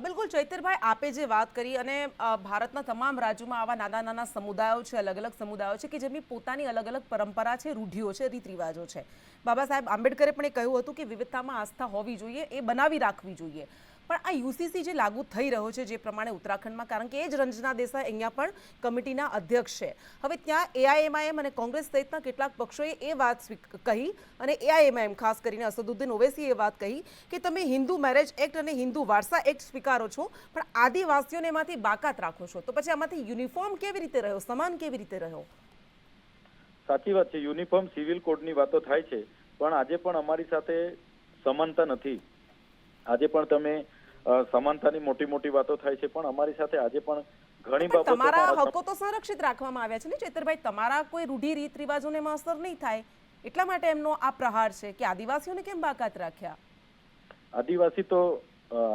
બિલકુલ. ચૈતરભાઈ, આપે જે વાત કરી, અને ભારતના તમામ રાજ્યોમાં આવા નાના નાના સમુદાયો છે, અલગ અલગ સમુદાયો છે કે જેમની પોતાની અલગ અલગ પરંપરા છે, રૂઢિઓ છે, રીત રિવાજો છે. બાબા સાહેબ આંબેડકરે પણ એ કહ્યું હતું કે વિવિધતામાં આસ્થા હોવી જોઈએ, એ બનાવી રાખવી જોઈએ. પણ આ યુસીસી જે લાગુ થઈ રહ્યો છે જે પ્રમાણે ઉત્તરાખંડમાં, કારણ કે એ જ રંજના દેસાઈ અહીંયા પણ કમિટીના અધ્યક્ષ છે, હવે ત્યાં એઆઈએમઆઈએમ અને કોંગ્રેસ સહિતના કેટલાક પક્ષોએ એ વાત કહી, અને એઆઈએમઆઈએમ ખાસ કરીને અસદુદ્દીન ઓવૈસીએ એ વાત કહી કે તમે હિન્દુ મેરેજ એક્ટ અને હિન્દુ વારસા એક્ટ સ્વીકારો છો પણ આદિવાસીઓને એમાંથી બાકાત રાખો છો, તો પછી આમાંથી યુનિફોર્મ કેવી રીતે રહ્યો, સમાન કેવી રીતે રહ્યો? સાચી વાત છે. યુનિફોર્મ સિવિલ કોડની વાતો થાય છે, પણ આજે પણ અમારી સાથે સમાનતા નથી. આજે પણ તમે સમાનતાની મોટી મોટી વાતો થાય છે, પણ અમારી સાથે આજે પણ ઘણી બાબતો, તમારા હકો તો સંરક્ષિત રાખવામાં આવ્યા છે ને ચૈતરભાઈ, તમારા કોઈ રૂઢિ રીત રિવાજોને એમાં અસર નહીં થાય, એટલા માટે એમનો આ પ્રહાર છે કે આદિવાસીઓને કેમ બાકાત રાખ્યા? આદિવાસી તો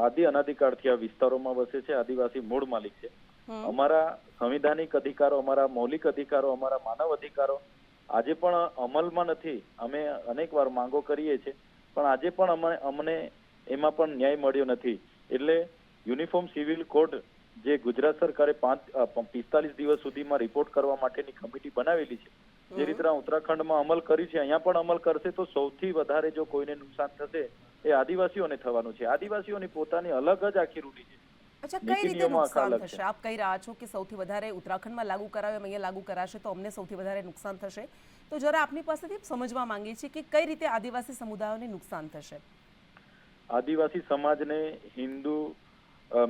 આદિ અનાદિકાળથી આ વિસ્તારોમાં વસે છે, આદિવાસી મૂળ માલિક છે. અમારા સંવિધાનિક અધિકારો, અમારા મૌલિક અધિકારો, અમારા માનવ અધિકારો આજે પણ અમલમાં નથી. અમે અનેક વાર માંગો કરીએ છીએ પણ આજે પણ અમને એમાં પણ ન્યાય મળ્યો નથી. એટલે યુનિફોર્મ સિવિલ કોડ જે ગુજરાત સરકારે 45 દિવસ સુધીમાં રિપોર્ટ કરવા માટેની કમિટી બનાવેલી છે, જે રીતના ઉત્તરાખંડમાં અમલ કરી છે અહીંયા પણ અમલ કરશે તો સૌથી વધારે જો કોઈને નુકસાન થશે એ આદિવાસીઓને થવાનું છે. આદિવાસીઓની પોતાની અલગ જ આખી રૂઢી છે. અચ્છા, કઈ રીતે નુકસાન થશે? આપ કહી રહ્યા છો કે સૌથી વધારે ઉત્તરાખંડમાં લાગુ કરાવે, અહીંયા લાગુ કરાશે તો અમને સૌથી વધારે નુકસાન થશે, તો જરા આપની પાસેથી સમજવા માંગીએ છીએ કે કઈ રીતે આદિવાસી સમુદાયોને નુકસાન થશે? આદિવાસી સમાજને હિન્દુ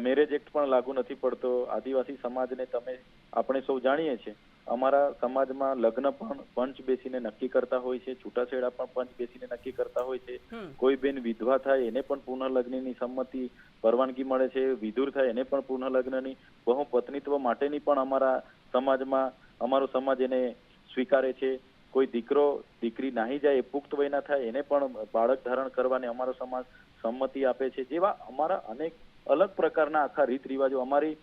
મેરેજ એક્ટ પણ લાગુ નથી પડતો. આદિવાસી સમાજને આપણે સૌ જાણીએ છીએ અમારા સમાજમાં લગ્ન પણ પંચ બેસીને નક્કી કરતા હોય છે, છૂટાછેડા પણ પંચ બેસીને નક્કી કરતા હોય છે. કોઈ બેન વિધવા થાય એને પણ પુનઃલગ્નની સંમતિ પરવાનગી મળે છે, વિધુર થાય એને પણ પુનઃલગ્નની, બહુપત્નીત્વ માટેની પણ અમારા સમાજમાં અમારો સમાજ એને સ્વીકારે છે. કોઈ દીકરો દીકરી નાહી જાય, પુખ્ત વયના થાય એને પણ બાળક ધારણ કરવાને અમારો સમાજ સંમતિ આપે છે. જેવા અમારા અનેક અલગ પ્રકારના આખા રીત રિવાજો, અમારી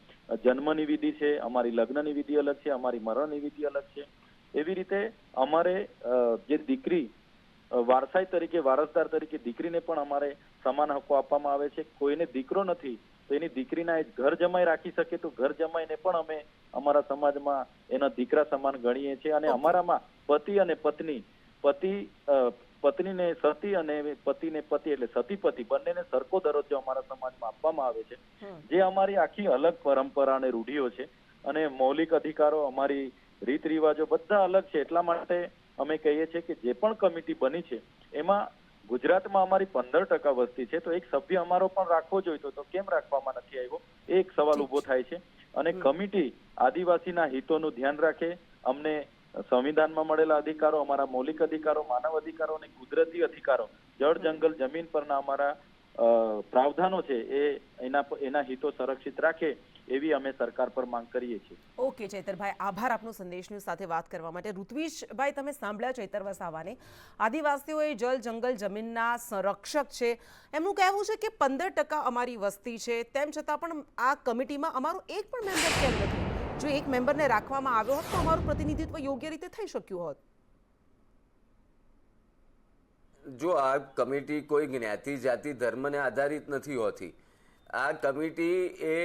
જન્મની વિધિ છે, અમારી લગ્નની વિધિ અલગ છે, અમારી મરણની વિધિ અલગ છે. એવી રીતે અમારે જે દીકરી વારસાઈ તરીકે, વારસદાર તરીકે દીકરીને પણ અમારે સમાન હકો આપવામાં આવે છે. કોઈને દીકરો નથી તો એની દીકરીના એ ઘર જમાઈ રાખી શકે તો ઘર જમાઈને પણ અમે અમારા સમાજમાં એના દીકરા સમાન ગણીએ છીએ. અને અમારામાં પતિ અને પત્ની, પત્નીને સતી અને પતિને પતિ એટલે સતી પતિ બંનેને સરખો દરજ્જો અમારા સમાજમાં આપવામાં આવે છે. જે અમારી આખી અલગ પરંપરા અને રૂઢિઓ છે અને મૌલિક અધિકારો, અમારી રીત રિવાજો બધા અલગ છે. એટલા માટે અમે કહીએ છીએ કે જે પણ કમિટી બની છે એમાં ગુજરાતમાં અમારી 15% વસ્તી છે, તો એક સભ્ય અમારો પણ રાખવો જોઈએ તો કેમ રાખવામાં નથી આવ્યો, એ એક સવાલ ઉભો થાય છે. અને કમિટી આદિવાસીના હિતોનું ધ્યાન રાખે, અમને સંવિધાનમાં મળેલા અધિકારો, અમારા મૌલિક અધિકારો, માનવ અધિકારો અને કુદરતી અધિકારો, જળ જંગલ જમીન પરના અમારા પ્રાવધાનો છે એ એના હિતો સંરક્ષિત રાખે એવી અમે સરકાર પર માંગ કરીએ છીએ. ઓકે ચૈતરભાઈ, આભાર આપનો સંદેશની સાથે વાત કરવા માટે. ઋત્વિજભાઈ, તમે સાંભળ્યા ચૈતર વસાવાને. આદિવાસીઓ એ જળ જંગલ જમીનના સંરક્ષક છે. એમનું કહેવું છે કે 15% અમારી વસ્તી છે, તેમ છતાં પણ આ કમિટીમાં અમારો એક પણ મેમ્બર કેમ નથી? જો એક મેમ્બરને રાખવામાં આવ્યો હોત તો અમારું પ્રતિનિધિત્વ યોગ્ય રીતે થઈ શક્યું હોત. જો આ કમિટી કોઈ જ્ઞાતિ જાતિ ધર્મને આધારિત નથી હોતી. આ કમિટી એ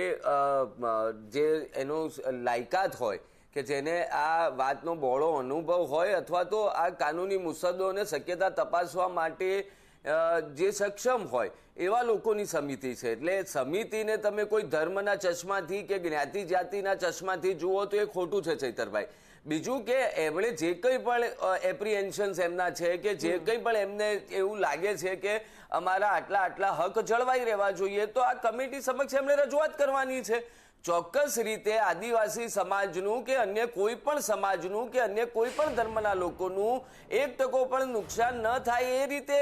જે એનો લાયકાત હોય કે જેને આ વાતનો બહોળો અનુભવ હોય અથવા તો આ કાનૂની મુસદ્દો અને શક્યતા તપાસવા માટે જે સક્ષમ હોય એવા લોકોની સમિતિ છે. એટલે સમિતિને તમે કોઈ ધર્મના ચશ્માથી કે જ્ઞાતિ જાતિના ચશ્માથી જુઓ તો એ ખોટું છે ચૈતરભાઈ. બીજું કે એમણે જે કંઈ પણ એપ્રિહેન્શન્સ એમના છે કે જે કંઈ પણ એમને એવું લાગે છે કે અમારા આટલા હક જળવાઈ રહેવા જોઈએ તો આ કમિટી સમક્ષ એમણે રજૂઆત કરવાની છે. ચોક્કસ રીતે આદિવાસી સમાજનું કે અન્ય કોઈ પણ સમાજનું કે અન્ય કોઈ પણ ધર્મના લોકોનું 1% પણ નુકસાન ન થાય એ રીતે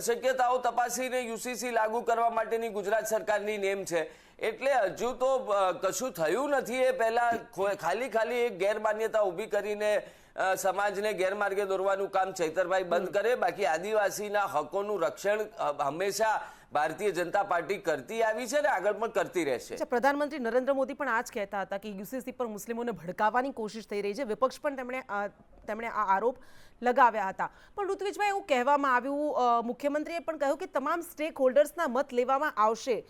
શક્યતાઓ તપાસીને યુસીસી લાગુ કરવા માટેની ગુજરાત સરકારની નેમ છે. એટલે હજુ તો કશું થયું નથી. એ પહેલા ખાલી એક ગેરમાન્યતા ઊભી કરીને સમાજને ગેરમાર્ગે દોરવાનું કામ ચૈતરભાઈ બંધ કરે. બાકી આદિવાસીના હકોનું રક્ષણ હંમેશા ભારતીય જનતા પાર્ટી કરતી આવી છે ને આગળ પણ કરતી રહેશે. પ્રધાનમંત્રી નરેન્દ્ર મોદી પણ આ જ કહેતા હતા કે યુસીસી પર મુસ્લિમોને ભડકાવવાની કોશિશ થઈ રહી છે. વિપક્ષ પણ તેમણે આ આરોપ લગાવ્યા હતા. પણ ઋત્વિજભાઈ, એવું કહેવામાં આવ્યું, મુખ્યમંત્રીએ પણ કહ્યું કે તમામ સ્ટેક હોલ્ડર્સના મત લેવામાં આવશે.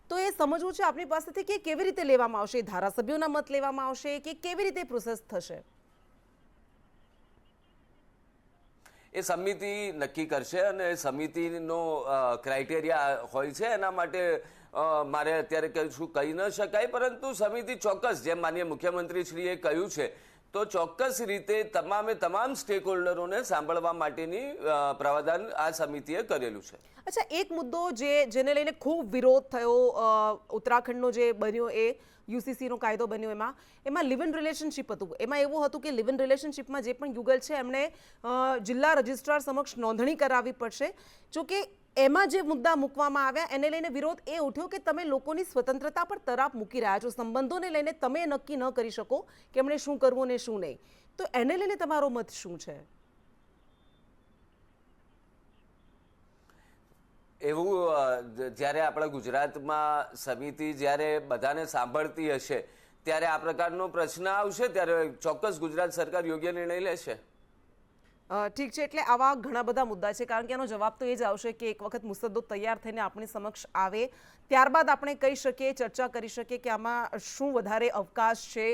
તો એ સમજવું છે આપની પાસેથી કે કેવી રીતે લેવામાં આવશે? ધારાસભ્યોના મત લેવામાં આવશે કે કેવી રીતે પ્રોસેસ થશે? એ સમિતિ નક્કી કરશે અને સમિતિનો ક્રાઇટેરિયા હોય છે. એના માટે મારે અત્યારે કશું કહી ન શકાય, પરંતુ સમિતિ ચોક્કસ, જેમ માનનીય મુખ્યમંત્રીશ્રીએ કહ્યું છે, તો ચોક્કસ રીતે તમામ સ્ટેક હોલ્ડરોને સાંભળવા માટેની પ્રાવધાન આ સમિતિએ કરેલું છે. અચ્છા, એક મુદ્દો જેને લઈને ખૂબ વિરોધ થયો, ઉત્તરાખંડનો જે બન્યો એ યુસીસીનો કાયદો બન્યો, એમાં લિવ ઇન રિલેશનશિપ હતું. એમાં એવું હતું કે લિવ ઇન રિલેશનશિપમાં જે પણ યુગલ છે એમણે જિલ્લા રજિસ્ટ્રાર સમક્ષ નોંધણી કરાવવી પડશે. જોકે એમાં જે મુદ્દા મૂકવામાં આવ્યા એને લઈને વિરોધ એ ઉઠ્યો કે તમે લોકોની સ્વતંત્રતા પર તરાપ મૂકી રહ્યા છો. સંબંધોને લઈને તમે નક્કી ન કરી શકો કે એમણે શું કરવું ને શું નહીં. તો એને લઈને તમારો મત શું છે? એવું જ્યારે આપણા ગુજરાતમાં સમિતિ જ્યારે બધાને સાંભળતી હશે ત્યારે આ પ્રકારનો પ્રશ્ન આવશે ત્યારે ચોક્કસ ગુજરાત સરકાર યોગ્ય નિર્ણય લેશે. ઠીક છે, એટલે આવા ઘણા બધા મુદ્દા છે, કારણ કે એનો જવાબ તો એ જ આવશે કે એક વખત મુસદ્દો તૈયાર થઈને આપણી સમક્ષ આવે ત્યારબાદ આપણે કહી શકીએ, ચર્ચા કરી શકીએ કે આમાં શું વધારે અવકાશ છે,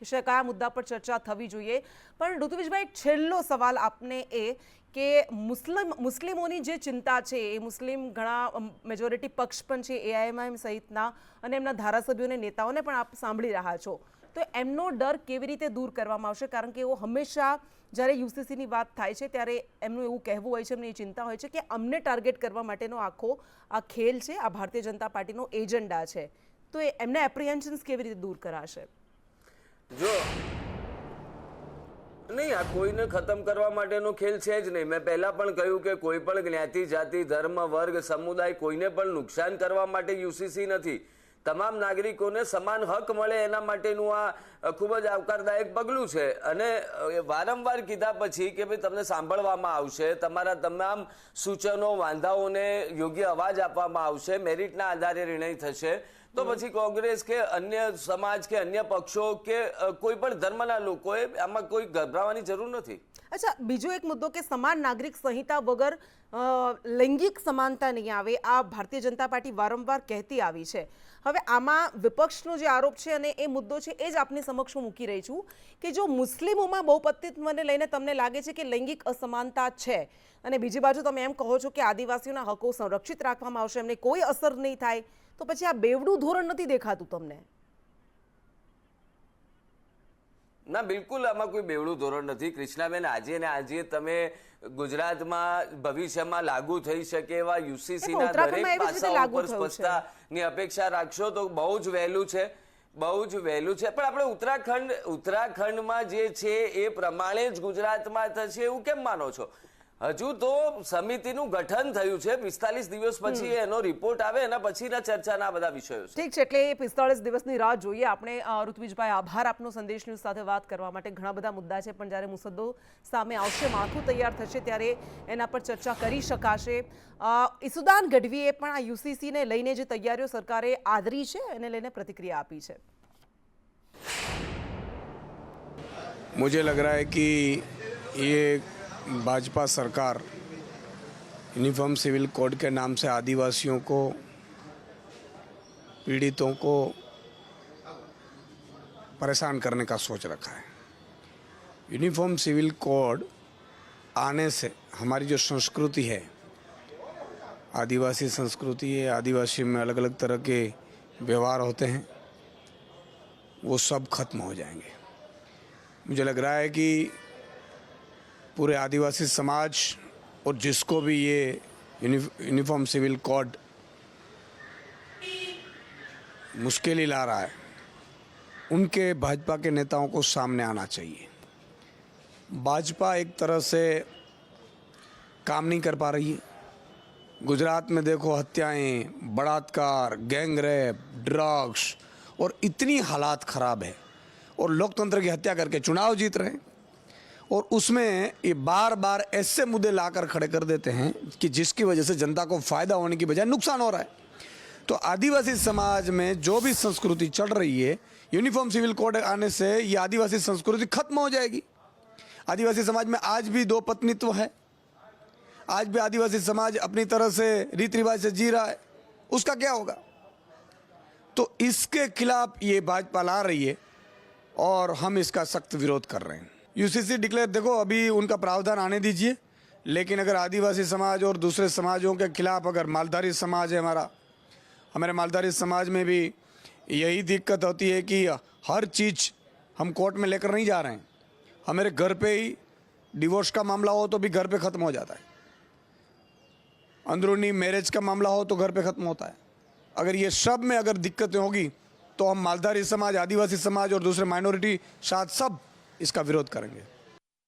કયા મુદ્દા પર ચર્ચા થવી જોઈએ. પણ ઋત્વિજભાઈ, છેલ્લો સવાલ આપને એ કે મુસ્લિમોની જે ચિંતા છે, એ મુસ્લિમ ઘણા મેજોરિટી પક્ષ પણ છે એઆઈએમઆઈએમ સહિતના, અને એમના ધારાસભ્યોને નેતાઓને પણ આપ સાંભળી રહ્યા છો, તો એમનો ડર કેવી રીતે દૂર કરવામાં આવશે? કારણ કે એઓ હંમેશા જ્યારે યુસીસીની વાત થાય છે ત્યારે એમનું એવું કહેવું હોય છે, એમની ચિંતા હોય છે કે અમને ટાર્ગેટ કરવા માટેનો આ ખેલ છે, આ ભારતીય જનતા પાર્ટીનો એજન્ડા છે. તો એમના એપ્રિહેન્શન્સ કેવી રીતે દૂર કરાશે? નહીં, આ કોઈને ખતમ કરવા માટેનો ખેલ છે જ નહીં. મેં પહેલા પણ કહ્યું કે કોઈ પણ જ્ઞાતિ, જાતિ, ધર્મ, વર્ગ, સમુદાય કોઈને પણ નુકસાન કરવા માટે યુસીસી નથી. તમામ નાગરિકોને સમાન હક મળે એના માટેનું આ ખૂબ જ આવકારદાયક પગલું છે. અને વારંવાર કીધા પછી કે ભાઈ તમને સાંભળવામાં આવશે, તમારા તમામ સૂચનો, વાંધાઓને યોગ્ય અવાજ આપવામાં આવશે, મેરિટના આધારે નિર્ણય થશે. તો પછી કોંગ્રેસ કે અન્ય સમાજ કે અન્ય પક્ષો કે કોઈ પણ ધર્મના લોકોએ આમાં કોઈ ગભરાવાની જરૂર નથી. અચ્છા, બીજો એક મુદ્દો કે સમાન નાગરિક સંહિતા વગર લૈંગિક સમાનતા નહીં આવે, આ ભારતીય જનતા પાર્ટી વારંવાર કહેતી આવી છે. હવે આમાં વિપક્ષનો જે આરોપ છે અને એ મુદ્દો છે એ જ આપની સમક્ષ હું મૂકી રહી છું કે જો મુસ્લિમોમાં બહુપતિત્વને લઈને તમને લાગે છે કે લૈંગિક અસમાનતા છે અને બીજી બાજુ તમે એમ કહો છો કે આદિવાસીઓના હકો સંરક્ષિત રાખવામાં આવશે, એમને કોઈ અસર નહીં થાય, તો પછી આ બેવડું ધોરણ નથી દેખાતું તમને? ના, બિલકુલ આમાં કોઈ બેવડું ધોરણ નથી કૃષ્ણાબેન. આજે ને આજે તમે ગુજરાતમાં ભવિષ્યમાં લાગુ થઈ શકે એવા યુસીસીના દરેક પાસાઓ પર સ્પષ્ટતાની અપેક્ષા રાખશો તો બહુ જ વહેલું છે, બહુ જ વહેલું છે. પણ આપણે ઉત્તરાખંડમાં જે છે એ પ્રમાણે જ ગુજરાતમાં થશે એવું કેમ માનો છો? હજુ તો સમિતિનું ગઠન થયું છે, 45 દિવસ પછી એનો રિપોર્ટ આવે એના પછીના ચર્ચાના બધા વિષયો છે. ઠીક છે, એટલે 45 દિવસની રાહ જોઈએ આપણે. ઋત્વિજભાઈ, આભાર આપનો સંદેશ ન્યૂઝ સાથે વાત કરવા માટે. ઘણા બધા મુદ્દા છે, પણ જ્યારે મુસદ્દો સામે આવશે, માળખું તૈયાર થશે ત્યારે એના પર ચર્ચા કરી શકાશે. ઈસુદાન ગઢવીએ પણ આ યુસીસીને લઈને જે તૈયારીઓ સરકારે આદરી છે એને લઈને પ્રતિક્રિયા આપી છે. मुझे लग रहा है कि ये भाजपा सरकार यूनिफॉर्म सिविल कोड के नाम से आदिवासियों को, पीड़ितों को परेशान करने का सोच रखा है. यूनिफॉर्म सिविल कोड आने से हमारी जो संस्कृति है, आदिवासी संस्कृति है, आदिवासी में अलग अलग तरह के व्यवहार होते हैं, वो सब खत्म हो जाएंगे. मुझे लग रहा है कि पूरे आदिवासी समाज और जिसको भी ये यूनिफॉर्म सिविल कोड मुश्किल ला रहा है, उनके भाजपा के नेताओं को सामने आना चाहिए. भाजपा एक तरह से काम नहीं कर पा रही है. गुजरात में देखो, हत्याएं, बलात्कार, गैंग रेप, ड्रग्स और इतनी हालात ख़राब है, और लोकतंत्र की हत्या करके चुनाव जीत रहे हैं. और उसमें ये बार बार ऐसे मुद्दे लाकर खड़े कर देते हैं कि जिसकी वजह से जनता को फ़ायदा होने की बजाय नुकसान हो रहा है. तो आदिवासी समाज में जो भी संस्कृति चल रही है, यूनिफॉर्म सिविल कोड आने से ये आदिवासी संस्कृति खत्म हो जाएगी. आदिवासी समाज में आज भी दो पत्नीत्व है, आज भी आदिवासी समाज अपनी तरह से रीति रिवाज से जी रहा है, उसका क्या होगा? तो इसके खिलाफ ये भाजपा ला रही है और हम इसका सख्त विरोध कर रहे हैं. यूसीसी डिक्लेयर, देखो अभी उनका प्रावधान आने दीजिए, लेकिन अगर आदिवासी समाज और दूसरे समाजों के खिलाफ, अगर मालधारी समाज है हमारे मालधारी समाज में भी यही दिक्कत होती है कि हर चीज़ हम कोर्ट में लेकर नहीं जा रहे हैं. हमारे घर पे ही डिवोर्स का मामला हो तो भी घर पे ख़त्म हो जाता है, अंदरूनी मैरिज का मामला हो तो घर पे ख़त्म होता है. अगर ये सब में अगर दिक्कतें होगी तो हम मालधारी समाज, आदिवासी समाज और दूसरे माइनॉरिटी साथ सब इसका विरोध करेंगे.